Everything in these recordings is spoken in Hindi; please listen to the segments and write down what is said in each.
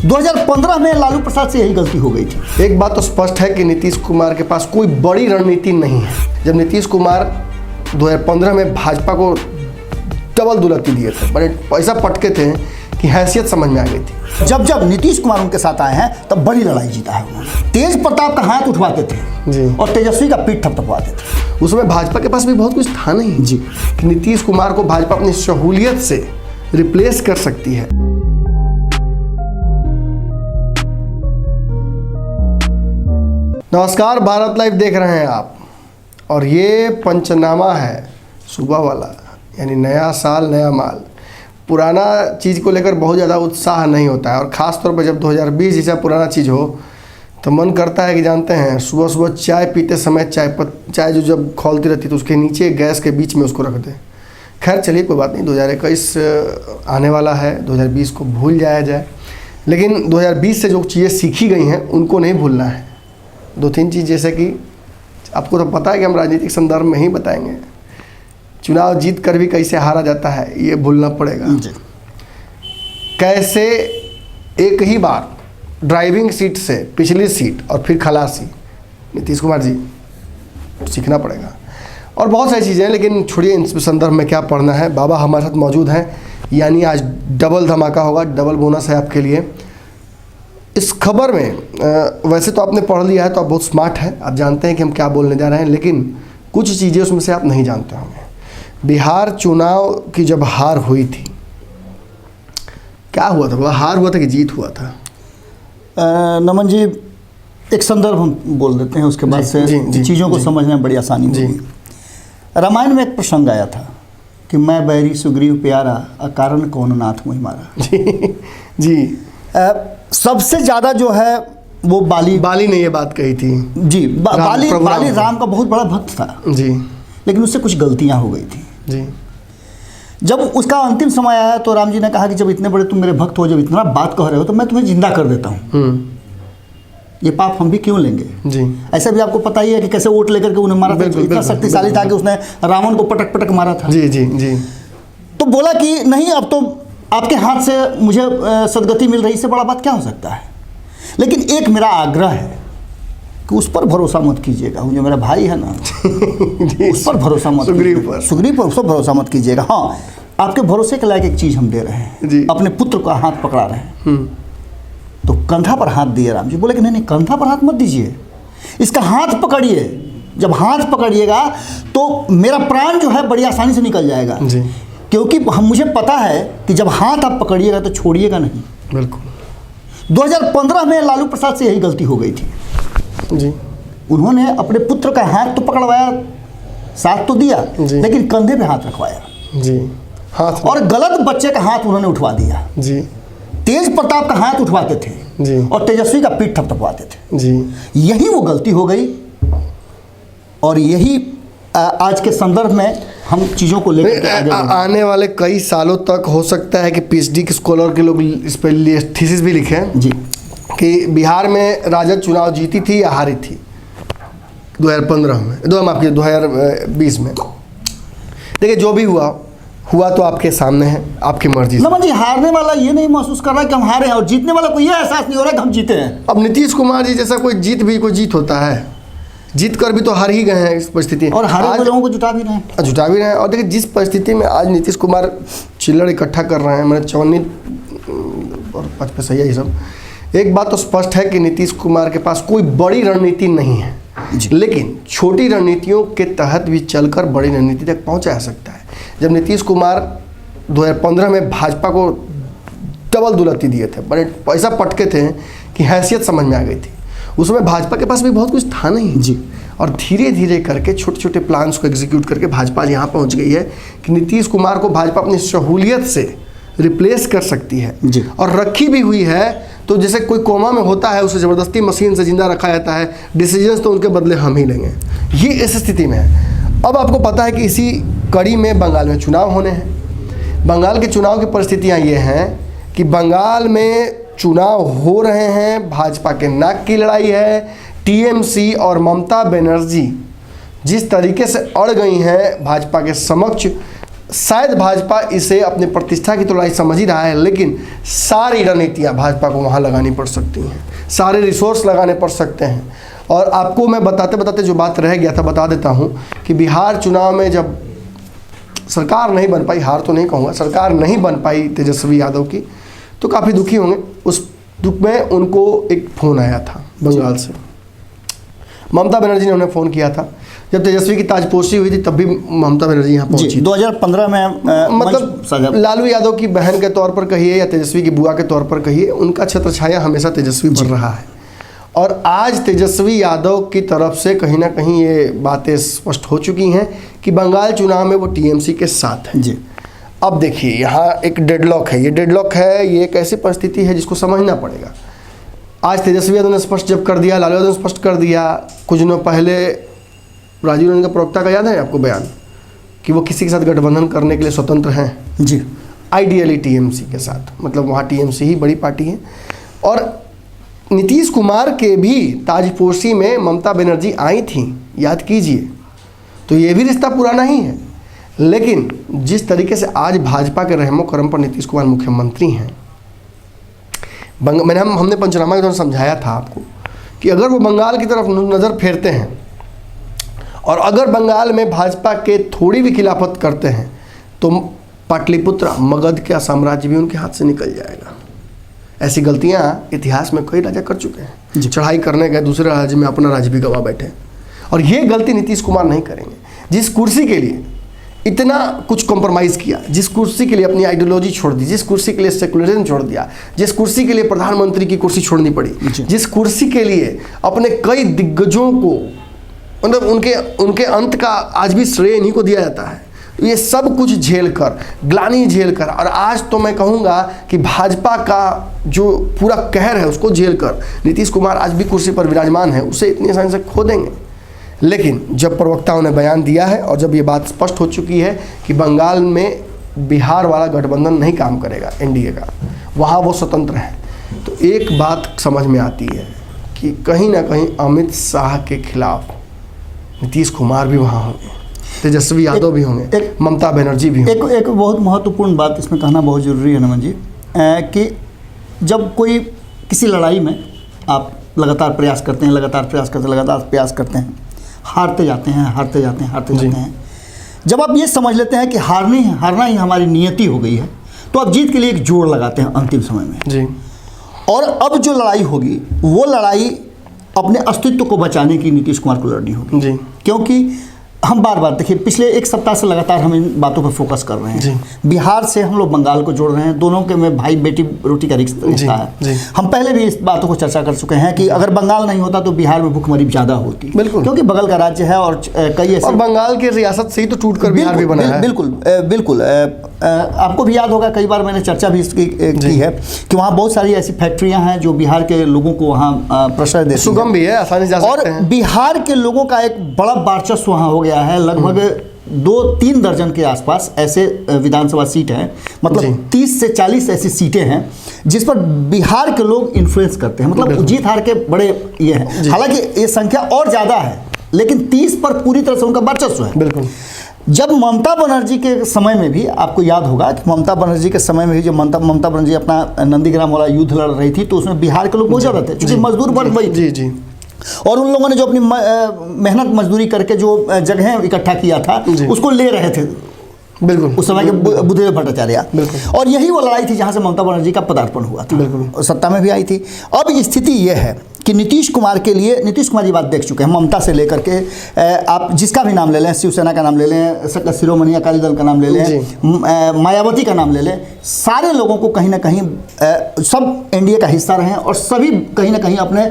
2015 में लालू प्रसाद से यही गलती हो गई थी। एक बात तो स्पष्ट है कि नीतीश कुमार के पास कोई बड़ी रणनीति नहीं है। जब नीतीश कुमार 2015 में भाजपा को डबल दुलत्ती दिए थे, बड़े पैसा पटके थे कि हैसियत समझ में आ गई थी। जब जब नीतीश कुमार उनके साथ आए हैं तब बड़ी लड़ाई जीता है उन्होंने। तेज प्रताप का हाथ उठवाते थे जी, और तेजस्वी का पीठ थपथपाते थे। उसमें भाजपा के पास भी बहुत कुछ था नहीं जी कि नीतीश कुमार को भाजपा अपनी सहूलियत से रिप्लेस कर सकती है। नमस्कार, भारत लाइव देख रहे हैं आप, और ये पंचनामा है सुबह वाला, यानी नया साल नया माल। पुराना चीज़ को लेकर बहुत ज़्यादा उत्साह नहीं होता है, और ख़ास तौर पर जब 2020 जैसा पुराना चीज़ हो तो मन करता है कि जानते हैं, सुबह सुबह चाय पीते समय चाय जो जब खौलती रहती तो उसके नीचे गैस के बीच में उसको रख दें। खैर चलिए, कोई बात नहीं, 2021 आने वाला है, 2020 को भूल जाया जाए। लेकिन 2020 से जो चीज़ें सीखी गई हैं उनको नहीं भूलना है। दो तीन चीज़, जैसे कि आपको तो पता है कि हम राजनीतिक संदर्भ में ही बताएंगे, चुनाव जीत कर भी कैसे हारा जाता है ये भूलना पड़ेगा। कैसे एक ही बार ड्राइविंग सीट से पिछली सीट और फिर खलासी, नीतीश कुमार जी, सीखना पड़ेगा। और बहुत सारी चीज़ें हैं, लेकिन छोड़िए इन संदर्भ में क्या पढ़ना है। बाबा हमारे साथ मौजूद हैं, यानी आज डबल धमाका होगा, डबल बोनस है आपके लिए। इस खबर में वैसे तो आपने पढ़ लिया है तो आप बहुत स्मार्ट हैं, आप जानते हैं कि हम क्या बोलने जा रहे हैं, लेकिन कुछ चीज़ें उसमें से आप नहीं जानते होंगे। बिहार चुनाव की जब हार हुई थी, क्या हुआ था? हार हुआ था कि जीत हुआ था? नमन जी, एक संदर्भ हम बोल देते हैं, उसके बाद से चीज़ों को समझने में बड़ी आसानी होगी। रामायण में एक प्रसंग आया था कि मैं बैरी सुग्रीव प्यारा, अकारण कौन नाथ मुहि मारा। जी सबसे ज़्यादा जो है वो बाली ने ये बात कही थी जी। बाली राम का बहुत बड़ा भक्त था जी, लेकिन उससे कुछ गलतियां हो गई थी जी। जब उसका अंतिम समय आया तो राम जी ने कहा कि जब इतने बड़े तुम मेरे भक्त हो, जब इतना बात कह रहे हो, तो मैं तुम्हें जिंदा कर देता हूँ। ये पाप हम भी क्यों लेंगे जी। ऐसा भी आपको पता ही है कि कैसे वोट लेकर के उन्हें मारा था। इतना शक्तिशाली था कि उसने रावण को पटक पटक मारा था। जी जी जी। तो बोला कि नहीं, अब तो आपके हाथ से मुझे सदगति मिल रही, इससे बड़ा बात क्या हो सकता है। लेकिन एक मेरा आग्रह है कि उस पर भरोसा मत कीजिएगा, जो मेरा भाई है ना उस पर भरोसा मत, सुग्रीव पर उस पर भरोसा मत कीजिएगा। हाँ, आपके भरोसे के लायक एक चीज़ हम दे रहे हैं, अपने पुत्र का हाथ पकड़ा रहे हैं। तो कंधा पर हाथ दिए राम जी। बोले कि नहीं, कंधा पर हाथ मत दीजिए, इसका हाथ पकड़िए। जब हाथ पकड़िएगा तो मेरा प्राण जो है बड़ी आसानी से निकल जाएगा, क्योंकि मुझे पता है कि जब हाथ आप पकड़िएगा तो छोड़िएगा नहीं। बिल्कुल। 2015 में लालू प्रसाद से यही गलती हो गई थी जी। उन्होंने अपने पुत्र का हाथ तो पकड़वाया, साथ तो दिया, लेकिन कंधे पे हाथ रखवाया जी, हाथ, और गलत बच्चे का हाथ उन्होंने उठवा दिया जी। तेज प्रताप का हाथ उठवाते थे जी, और तेजस्वी का पीठ थपथपाते थे जी। यही वो गलती हो गई, और यही आज के संदर्भ में हम चीज़ों को लेकर आने वाले कई सालों तक हो सकता है कि पीएचडी के स्कॉलर के लोग इस पर थीसिस भी लिखें जी, कि बिहार में राजद चुनाव जीती थी या हारी थी 2015 में, 2020 में। देखिए, जो भी हुआ तो आपके सामने है, आपकी मर्जी से। नमन जी, हारने वाला ये नहीं महसूस कर रहा है कि हम हारे हैं, और जीतने वाला को ये एहसास नहीं हो रहा है कि हम जीते हैं। अब नीतीश कुमार जी जैसा कोई जीत होता है, जीत कर भी तो हार ही गए हैं इस परिस्थिति, और हारे लोगों को जुटा भी रहे हैं। और देखिए, जिस परिस्थिति में आज नीतीश कुमार चिल्लड़ इकट्ठा कर रहे हैं, मैंने चवन्नी और पचपे सही है ये सब, एक बात तो स्पष्ट है कि नीतीश कुमार के पास कोई बड़ी रणनीति नहीं है, लेकिन छोटी रणनीतियों के तहत भी चलकर बड़ी रणनीति तक पहुँचा जा सकता है। जब नीतीश कुमार 2015 में भाजपा को डबल दुलत्ती दिए थे, बड़े पैसा पटके थे कि हैसियत समझ में आ गई थी। उसमें भाजपा के पास भी बहुत कुछ था नहीं जी, और धीरे धीरे करके छोटे छोटे प्लान्स को एग्जीक्यूट करके भाजपा यहाँ पहुँच गई है कि नीतीश कुमार को भाजपा अपनी सहूलियत से रिप्लेस कर सकती है जी। और रखी भी हुई है, तो जैसे कोई कोमा में होता है, उसे ज़बरदस्ती मशीन से जिंदा रखा जाता है, डिसीजंस तो उनके बदले हम ही लेंगे, ये इस स्थिति में है। अब आपको पता है कि इसी कड़ी में बंगाल में चुनाव होने हैं। बंगाल के चुनाव की परिस्थितियाँ ये हैं कि बंगाल में चुनाव हो रहे हैं, भाजपा के नाक की लड़ाई है। टीएमसी और ममता बनर्जी जिस तरीके से अड़ गई हैं भाजपा के समक्ष, शायद भाजपा इसे अपने प्रतिष्ठा की तो लड़ाई समझ ही रहा है, लेकिन सारी रणनीतियाँ भाजपा को वहाँ लगानी पड़ सकती हैं, सारे रिसोर्स लगाने पड़ सकते हैं। और आपको मैं बताते बताते जो बात रह गया था बता देता हूँ कि बिहार चुनाव में जब सरकार नहीं बन पाई, हार तो नहीं कहूँगा, सरकार नहीं बन पाई तेजस्वी यादव की, तो काफ़ी दुखी होंगे। उस दुख में उनको एक फ़ोन आया था बंगाल से, ममता बनर्जी ने उन्हें फ़ोन किया था। जब तेजस्वी की ताजपोशी हुई थी तब भी ममता बनर्जी यहाँ पहुंची। 2015 में मतलब लालू यादव की बहन के तौर पर कहिए या तेजस्वी की बुआ के तौर पर कहिए, उनका छत्र छाया हमेशा तेजस्वी पर रहा है। और आज तेजस्वी यादव की तरफ से कहीं ना कहीं ये बातें स्पष्ट हो चुकी हैं कि बंगाल चुनाव में वो टीएमसी के साथ है जी। अब देखिए यहाँ एक डेडलॉक है, ये डेडलॉक है, ये एक ऐसी परिस्थिति है जिसको समझना पड़ेगा। आज तेजस्वी यादव ने स्पष्ट जब कर दिया, लालू यादव ने स्पष्ट कर दिया, कुछ दिनों पहले राजीव रंजन का प्रवक्ता का याद है आपको बयान कि वो किसी के साथ गठबंधन करने के लिए स्वतंत्र हैं जी, आइडियली टीएमसी के साथ, मतलब वहाँ टीएमसी ही बड़ी पार्टी है। और नीतीश कुमार के भी ताजपोशी में ममता बनर्जी आई थी, याद कीजिए, तो ये भी रिश्ता पुराना ही है। लेकिन जिस तरीके से आज भाजपा के रहमो करम पर नीतीश कुमार मुख्यमंत्री हैं, हमने पंचनामा के दौरान समझाया था आपको कि अगर वो बंगाल की तरफ नज़र फेरते हैं और अगर बंगाल में भाजपा के थोड़ी भी खिलाफत करते हैं तो पाटलिपुत्र मगध का साम्राज्य भी उनके हाथ से निकल जाएगा। ऐसी गलतियां इतिहास में कई राजा कर चुके हैं, चढ़ाई करने गए दूसरे राज्य में अपना राज्य भी गंवा बैठे, और ये गलती नीतीश कुमार नहीं करेंगे। जिस कुर्सी के लिए इतना कुछ कॉम्प्रोमाइज़ किया, जिस कुर्सी के लिए अपनी आइडियोलॉजी छोड़ दी, जिस कुर्सी के लिए सेकुलरिज्म छोड़ दिया, जिस कुर्सी के लिए प्रधानमंत्री की कुर्सी छोड़नी पड़ी, जिस कुर्सी के लिए अपने कई दिग्गजों को, मतलब उनके अंत का आज भी श्रेय इन्हीं को दिया जाता है, ये सब कुछ झेल कर, ग्लानि झेल कर, और आज तो मैं कहूँगा कि भाजपा का जो पूरा कहर है उसको झेल कर नीतीश कुमार आज भी कुर्सी पर विराजमान है, उसे इतनी आसानी से खो देंगे। लेकिन जब प्रवक्ताओं ने बयान दिया है और जब ये बात स्पष्ट हो चुकी है कि बंगाल में बिहार वाला गठबंधन नहीं काम करेगा एनडीए का, वहाँ वो स्वतंत्र है, तो एक बात समझ में आती है कि कहीं ना कहीं अमित शाह के खिलाफ नीतीश कुमार भी वहाँ होंगे, तेजस्वी यादव भी होंगे, ममता बनर्जी भी होंगे। एक बहुत महत्वपूर्ण बात इसमें कहना बहुत ज़रूरी है नमन जी, कि जब कोई किसी लड़ाई में आप लगातार प्रयास करते हैं, लगातार प्रयास करते हैं, हारते जाते हैं, जब आप ये समझ लेते हैं कि हारना ही हमारी नियति हो गई है, तो आप जीत के लिए एक जोड़ लगाते हैं अंतिम समय में जी। और अब जो लड़ाई होगी वो लड़ाई अपने अस्तित्व को बचाने की नीतीश कुमार को लड़नी होगी जी। क्योंकि हम बार बार देखिए पिछले एक सप्ताह से लगातार हम इन बातों पर फोकस कर रहे हैं। बिहार से हम लोग बंगाल को जोड़ रहे हैं, दोनों के में भाई बेटी रोटी का रिश्ता है। हम पहले भी इस बातों को चर्चा कर चुके हैं कि अगर बंगाल नहीं होता तो बिहार में भूखमरी ज़्यादा होती, बिल्कुल, क्योंकि बगल का राज्य है और कई ऐसे, और बंगाल की रियासत से ही तो टूटकर बिहार भी बना है। बिल्कुल आपको भी याद होगा, कई बार मैंने चर्चा भी इसकी की है कि वहाँ बहुत सारी ऐसी फैक्ट्रियाँ हैं जो बिहार के लोगों को वहाँ प्रश्रय देती हैं, सुगम भी है, आसानी से जा सकते हैं। और बिहार के लोगों का एक बड़ा वर्चस्व वहाँ हो गया है। लगभग 2-3 दर्जन के आसपास ऐसे विधानसभा सीट हैं, मतलब 30 से 40 ऐसी सीटें हैं जिस पर बिहार के लोग इन्फ्लुएंस करते हैं, मतलब जीत हार के बड़े ये हैं। हालांकि ये संख्या और ज़्यादा है, लेकिन 30 पर पूरी तरह से उनका वर्चस्व है। बिल्कुल। जब ममता बनर्जी के समय में भी आपको याद होगा कि ममता बनर्जी के समय में भी जब ममता बनर्जी अपना नंदीग्राम वाला युद्ध लड़ रही थी, तो उसमें बिहार के लोग बहुत ज़्यादा थे, क्योंकि मजदूर वर्ग वही जी जी, और उन लोगों ने जो अपनी मेहनत मजदूरी करके जो जगह इकट्ठा किया था उसको ले रहे थे, बिल्कुल, उस समय के बुद्धदेव भट्टाचार्य। और यही वो लड़ाई थी जहाँ से ममता बनर्जी का पदार्पण हुआ था, बिल्कुल सत्ता में भी आई थी। अब स्थिति ये है कि नीतीश कुमार के लिए, नीतीश कुमार ये बात देख चुके हैं, ममता से लेकर के आप जिसका भी नाम ले लें, शिवसेना का नाम ले लें, शिरोमणि अकाली दल का नाम ले लें, मायावती का नाम ले लें, सारे लोगों को कहीं ना कहीं सब एनडीए का हिस्सा रहे हैं और सभी कहीं ना कहीं अपने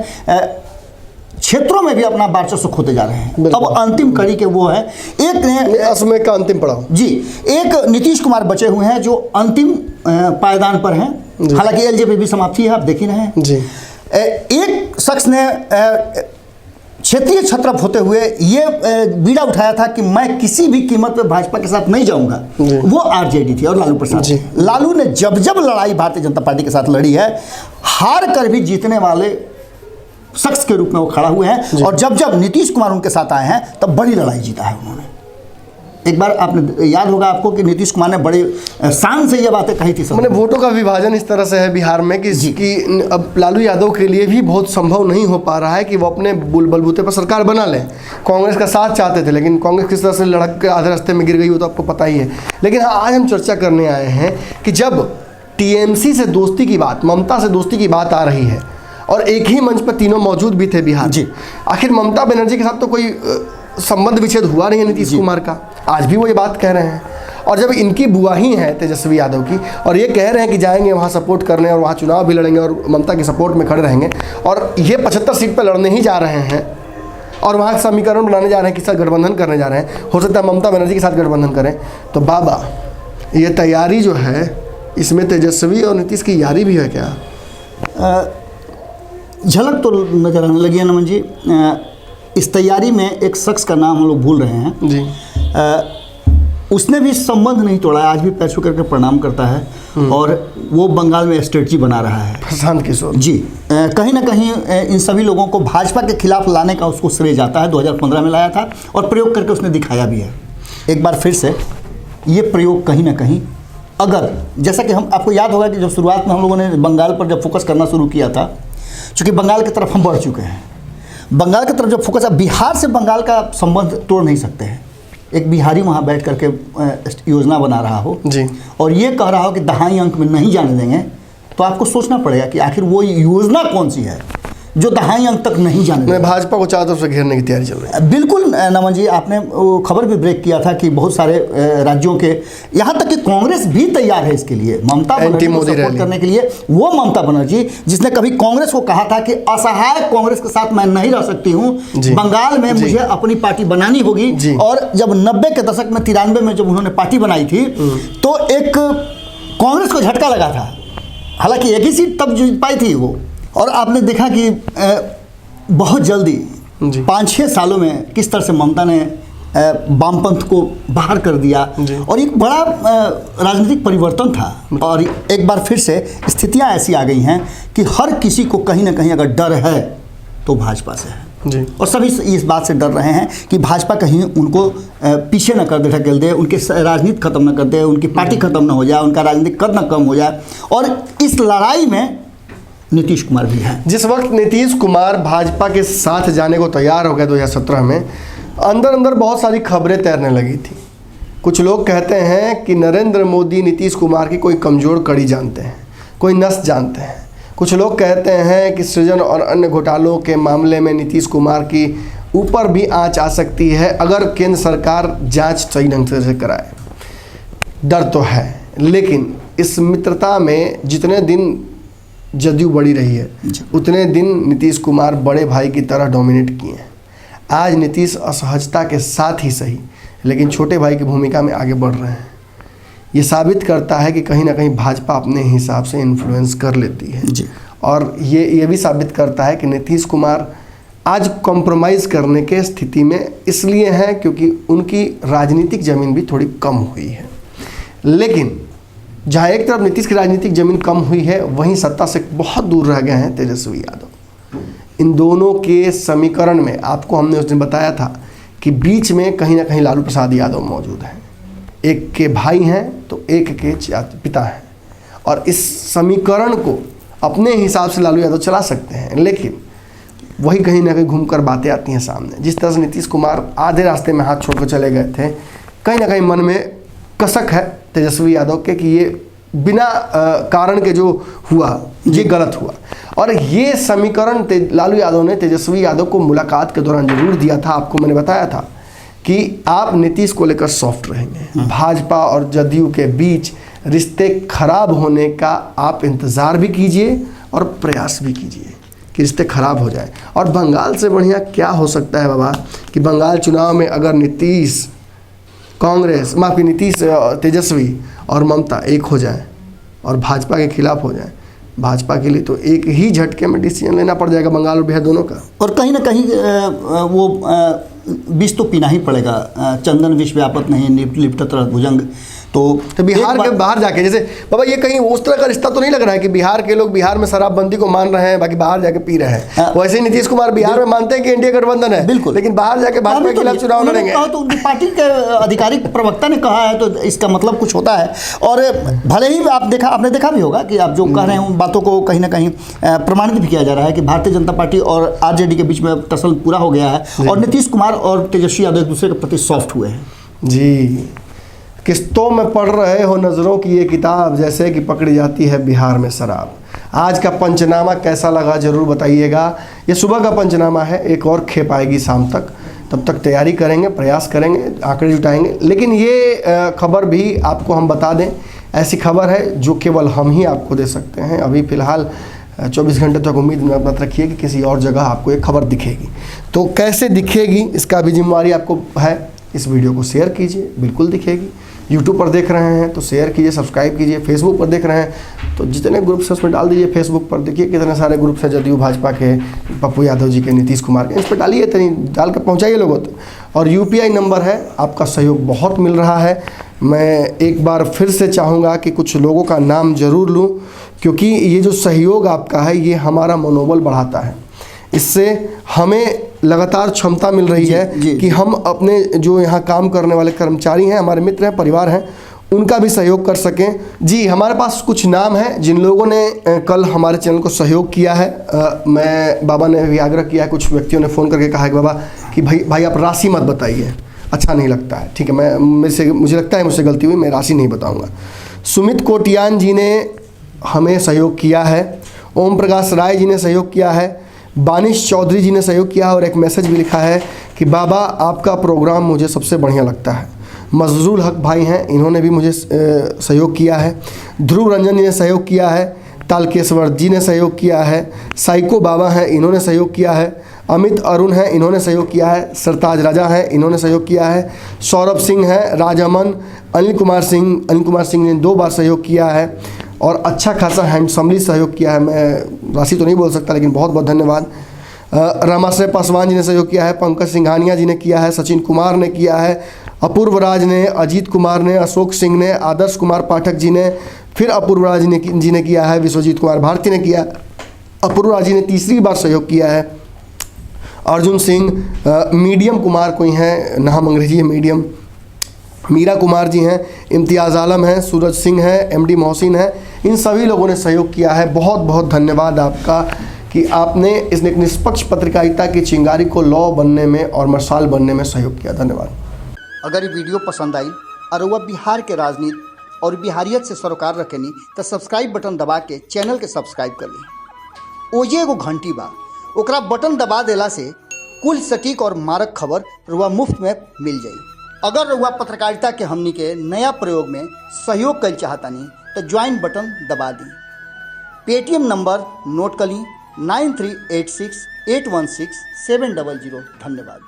क्षेत्रों में भी अपना वर्चस्व खोते जा रहे हैं। अब अंतिम कड़ी के वो है, एक असमय का अंतिम पड़ाव जी, एक नीतीश कुमार बचे हुए हैं जो अंतिम पायदान पर हैं। हालांकि एलजेपी भी समाप्ति है, आप देख ही रहे हैं जी। एक शख्स ने क्षेत्रीय छत्रप होते हुए ये बीड़ा उठाया था कि मैं किसी भी कीमत पर भाजपा के साथ नहीं जाऊंगा, वो आरजेडी थी और लालू प्रसाद। लालू ने जब जब लड़ाई भारतीय जनता पार्टी के साथ लड़ी है, हार कर भी जीतने वाले शख्स के रूप में वो खड़ा हुए हैं, और जब जब नीतीश कुमार उनके साथ आए हैं तब बड़ी लड़ाई जीता है उन्होंने। एक बार आपने याद होगा आपको कि नीतीश कुमार ने बड़े शान से ये बातें कही थी। मैंने वोटों का विभाजन इस तरह से है बिहार में कि अब लालू यादव के लिए भी बहुत संभव नहीं हो पा रहा है कि वो अपने बलबूते पर सरकार बना लें। कांग्रेस का साथ चाहते थे, लेकिन कांग्रेस किस तरह से लड़क के आधे रास्ते में गिर गई वो तो आपको पता ही है। लेकिन हाँ, आज हम चर्चा करने आए हैं कि जब टीएमसी से दोस्ती की बात, ममता से दोस्ती की बात आ रही है और एक ही मंच पर तीनों मौजूद भी थे बिहार जी, आखिर ममता बनर्जी के साथ तो कोई संबंध विच्छेद हुआ नहीं है नीतीश कुमार का, आज भी वो ये बात कह रहे हैं। और जब इनकी बुआ ही है तेजस्वी यादव की, और ये कह रहे हैं कि जाएंगे वहाँ सपोर्ट करने और वहाँ चुनाव भी लड़ेंगे और ममता की सपोर्ट में खड़े रहेंगे, और ये 75 सीट पर लड़ने ही जा रहे हैं और वहाँ समीकरण बनाने जा रहे हैं, किसका गठबंधन करने जा रहे हैं, हो सकता है ममता बनर्जी के साथ गठबंधन करें। तो बाबा, ये तैयारी जो है इसमें तेजस्वी और नीतीश की यारी भी है क्या? झलक तो नजर आने लगी है नमन जी। इस तैयारी में एक शख्स का नाम हम लोग भूल रहे हैं जी। उसने भी संबंध नहीं तोड़ा, आज भी पैर छू करके प्रणाम करता है और वो बंगाल में स्ट्रेटजी बना रहा है, प्रशांत किशोर जी। कहीं ना कहीं इन सभी लोगों को भाजपा के खिलाफ लाने का उसको श्रेय जाता है। 2015 में लाया था और प्रयोग करके उसने दिखाया भी है। एक बार फिर से ये प्रयोग कहीं ना कहीं, अगर जैसा कि हम आपको याद होगा कि जब शुरुआत में हम लोगों ने बंगाल पर जब फोकस करना शुरू किया था, चूँकि बंगाल की तरफ हम बढ़ चुके हैं, बंगाल की तरफ जब फोकस, अब बिहार से बंगाल का संबंध तोड़ नहीं सकते हैं। एक बिहारी वहाँ बैठ करके योजना बना रहा हो जी, और ये कह रहा हो कि दहाई अंक में नहीं जाने देंगे, तो आपको सोचना पड़ेगा कि आखिर वो योजना कौन सी है जो दहाई अंक तक नहीं जाने देंगे। भाजपा को चारों तरफ से घेरने की तैयारी चल रही है। बिल्कुल नमन जी, आपने वो खबर भी ब्रेक किया था कि बहुत सारे राज्यों के, यहाँ तक कि कांग्रेस भी तैयार है इसके लिए, ममता बनर्जी को सपोर्ट करने के लिए। वो ममता बनर्जी जिसने कभी कांग्रेस को कहा था कि असहाय कांग्रेस के साथ मैं नहीं रह सकती हूँ, बंगाल में मुझे अपनी पार्टी बनानी होगी। और जब 90 के दशक में 93 में जब उन्होंने पार्टी बनाई थी तो एक कांग्रेस को झटका लगा था, हालांकि एक ही सीट तब जीत पाई थी वो। और आपने देखा कि बहुत जल्दी 5-6 सालों में किस तरह से ममता ने वामपंथ को बाहर कर दिया और एक बड़ा राजनीतिक परिवर्तन था। और एक बार फिर से स्थितियां ऐसी आ गई हैं कि हर किसी को कहीं ना कहीं अगर डर है तो भाजपा से है जी। और सभी इस बात से डर रहे हैं कि भाजपा कहीं उनको पीछे न कर दे, ढकेल दे, उनके राजनीति खत्म न कर दे, उनकी पार्टी खत्म न हो जाए, उनका राजनीतिक कद न कम हो जाए। और इस लड़ाई में नीतीश कुमार भी हैं। जिस वक्त नीतीश कुमार भाजपा के साथ जाने को तैयार हो गए 2017 में, अंदर अंदर बहुत सारी खबरें तैरने लगी थी। कुछ लोग कहते हैं कि नरेंद्र मोदी नीतीश कुमार की कोई कमज़ोर कड़ी जानते हैं, कोई नस जानते हैं। कुछ लोग कहते हैं कि सृजन और अन्य घोटालों के मामले में नीतीश कुमार की ऊपर भी आंच आ सकती है अगर केंद्र सरकार जांच सही ढंग से कराए। डर तो है, लेकिन इस मित्रता में जितने दिन जदयू बड़ी रही है उतने दिन नीतीश कुमार बड़े भाई की तरह डोमिनेट किए हैं। आज नीतीश असहजता के साथ ही सही, लेकिन छोटे भाई की भूमिका में आगे बढ़ रहे हैं। ये साबित करता है कि कहीं ना कहीं भाजपा अपने हिसाब से इन्फ्लुएंस कर लेती है जी। और ये भी साबित करता है कि नीतीश कुमार आज कॉम्प्रोमाइज़ करने के स्थिति में इसलिए हैं क्योंकि उनकी राजनीतिक ज़मीन भी थोड़ी कम हुई है। लेकिन जहाँ एक तरफ नीतीश की राजनीतिक जमीन कम हुई है, वहीं सत्ता से बहुत दूर रह गए हैं तेजस्वी यादव। इन दोनों के समीकरण में आपको हमने उस दिन बताया था कि बीच में कहीं ना कहीं लालू प्रसाद यादव मौजूद हैं। एक के भाई हैं तो एक के पिता हैं, और इस समीकरण को अपने हिसाब से लालू यादव चला सकते हैं, लेकिन वही कहीं ना कहीं घूमकर बातें आती हैं सामने। जिस तरह से नीतीश कुमार आधे रास्ते में हाथ छोड़कर चले गए थे, कहीं ना कहीं मन में कसक है तेजस्वी यादव के कि ये बिना कारण के जो हुआ ये गलत हुआ। और ये समीकरण लालू यादव ने तेजस्वी यादव को मुलाकात के दौरान जरूर दिया था। आपको मैंने बताया था कि आप नीतीश को लेकर सॉफ्ट रहेंगे, भाजपा और जदयू के बीच रिश्ते खराब होने का आप इंतज़ार भी कीजिए और प्रयास भी कीजिए कि रिश्ते खराब हो जाए। और बंगाल से बढ़िया क्या हो सकता है बाबा कि बंगाल चुनाव में अगर नीतीश कांग्रेस नीतीश तेजस्वी और ममता एक हो जाए और भाजपा के खिलाफ हो जाए, भाजपा के लिए तो एक ही झटके में डिसीजन लेना पड़ जाएगा बंगाल और बिहार दोनों का। और कहीं ना कहीं वो विष तो पीना ही पड़ेगा। चंदन विष व्यापत नहीं लिप्टत रह भुजंग। तो बिहार के बाहर जाके, जैसे बाबा ये कहीं उस तरह का रिश्ता तो नहीं लग रहा है कि बिहार के लोग बिहार में शराबबंदी को मान रहे हैं, बाकी बाहर जाके पी रहे हैं। वैसे ही नीतीश कुमार बिहार में मानते हैं कि इंडिया गठबंधन है, बिल्कुल, लेकिन बाहर जाके भाजपा के खिलाफ चुनाव लड़ेंगे। तो उनकी पार्टी के आधिकारिक प्रवक्ता ने कहा है, तो इसका मतलब कुछ होता है। और भले ही आपने देखा भी होगा कि आप जो कह रहे हैं उन बातों को कहीं ना कहीं प्रमाणित भी किया जा रहा है कि भारतीय जनता पार्टी और आरजेडी के बीच में टसल पूरा हो गया है और नीतीश कुमार और तेजस्वी यादव एक दूसरे के प्रति सॉफ्ट हुए हैं। जी, किस्तों में पढ़ रहे हो नज़रों की ये किताब, जैसे कि पकड़ी जाती है बिहार में शराब। आज का पंचनामा कैसा लगा ज़रूर बताइएगा। ये सुबह का पंचनामा है, एक और खेप आएगी शाम तक, तब तक तैयारी करेंगे, प्रयास करेंगे, आंकड़े जुटाएंगे। लेकिन ये खबर भी आपको हम बता दें, ऐसी खबर है जो केवल हम ही आपको दे सकते हैं। अभी फ़िलहाल 24 घंटे तक उम्मीद मत रखिए कि किसी और जगह आपको एक खबर दिखेगी। तो कैसे दिखेगी इसका भी जिम्मेवारी आपको है। इस वीडियो को शेयर कीजिए, बिल्कुल दिखेगी। यूट्यूब पर देख रहे हैं तो शेयर कीजिए, सब्सक्राइब कीजिए। फेसबुक पर देख रहे हैं तो जितने ग्रुप्स हैं उसमें डाल दीजिए। फेसबुक पर देखिए कितने सारे ग्रुप्स हैं, जदयू भाजपा के, पप्पू यादव जी के, नीतीश कुमार के, इस पर डालिए, डाल कर पहुँचाइए लोगों तक। और UPI नंबर है, आपका सहयोग बहुत मिल रहा है। मैं एक बार फिर से चाहूँगा कि कुछ लोगों का नाम ज़रूर लूँ, क्योंकि ये जो सहयोग आपका है ये हमारा मनोबल बढ़ाता है। इससे हमें लगातार क्षमता मिल रही है कि हम अपने जो यहाँ काम करने वाले कर्मचारी हैं, हमारे मित्र हैं, परिवार हैं, उनका भी सहयोग कर सकें। जी, हमारे पास कुछ नाम हैं जिन लोगों ने कल हमारे चैनल को सहयोग किया है। मैं बाबा ने भी आग्रह किया है, कुछ व्यक्तियों ने फ़ोन करके कहा है कि बाबा कि भाई आप राशि मत बताइए, अच्छा नहीं लगता है। ठीक है, मुझे लगता है मुझसे गलती हुई, मैं राशि नहीं बताऊँगा। सुमित कोटियान जी ने हमें सहयोग किया है, ओम प्रकाश राय जी ने सहयोग किया है, बानिश चौधरी जी ने सहयोग किया है और एक मैसेज भी लिखा है कि बाबा आपका प्रोग्राम मुझे सबसे बढ़िया लगता है। मजरूल हक भाई हैं, इन्होंने भी मुझे सहयोग किया है। ध्रुव रंजन जी ने सहयोग किया है, तालकेश्वर जी ने सहयोग किया है, साइको बाबा हैं, इन्होंने सहयोग किया है, अमित अरुण हैं, इन्होंने सहयोग किया है, सरताज राजा हैं, इन्होंने सहयोग किया है, सौरभ सिंह हैं, राजअमन, अनिल कुमार सिंह ने 2 बार सहयोग किया है और अच्छा खासा हैंडसमली सहयोग किया है। मैं राशि तो नहीं बोल सकता, लेकिन बहुत बहुत धन्यवाद। रामाश्रय पासवान जी ने सहयोग किया है, पंकज सिंघानिया जी ने किया है, सचिन कुमार ने किया है, अपूर्व राज ने, अजीत कुमार ने, अशोक सिंह ने, आदर्श कुमार पाठक जी ने, फिर अपूर्व राज जी ने किया है, विश्वजीत कुमार भारती ने किया, अपूर्व राज जी ने तीसरी बार सहयोग किया है, अर्जुन सिंह, मीडियम कुमार कोई हैं, नाम अंग्रेजी है मीडियम, मीरा कुमार जी हैं, इम्तियाज़ आलम हैं, सूरज सिंह हैं, MD मोहसिन हैं, इन सभी लोगों ने सहयोग किया है। बहुत बहुत धन्यवाद आपका कि आपने इस निष्पक्ष पत्रकारिता की चिंगारी को लौ बनने में और मशाल बनने में सहयोग किया। धन्यवाद। अगर ये वीडियो पसंद आई और वह बिहार के राजनीति और बिहारियत से सरोकार रखेनी तो सब्सक्राइब बटन दबा के चैनल के सब्सक्राइब कर ली। ओजे एगो घंटी बा, ओकरा बटन दबा देला से कुल सटीक और मारक खबर रुआ मुफ्त में मिल जाई। अगर रुआ पत्रकारिता के हमनी के नया प्रयोग में सहयोग कर चाहतानी तो ज्वाइन बटन दबा दी। पेटीएम नंबर नोट कर ली 9386816700। धन्यवाद।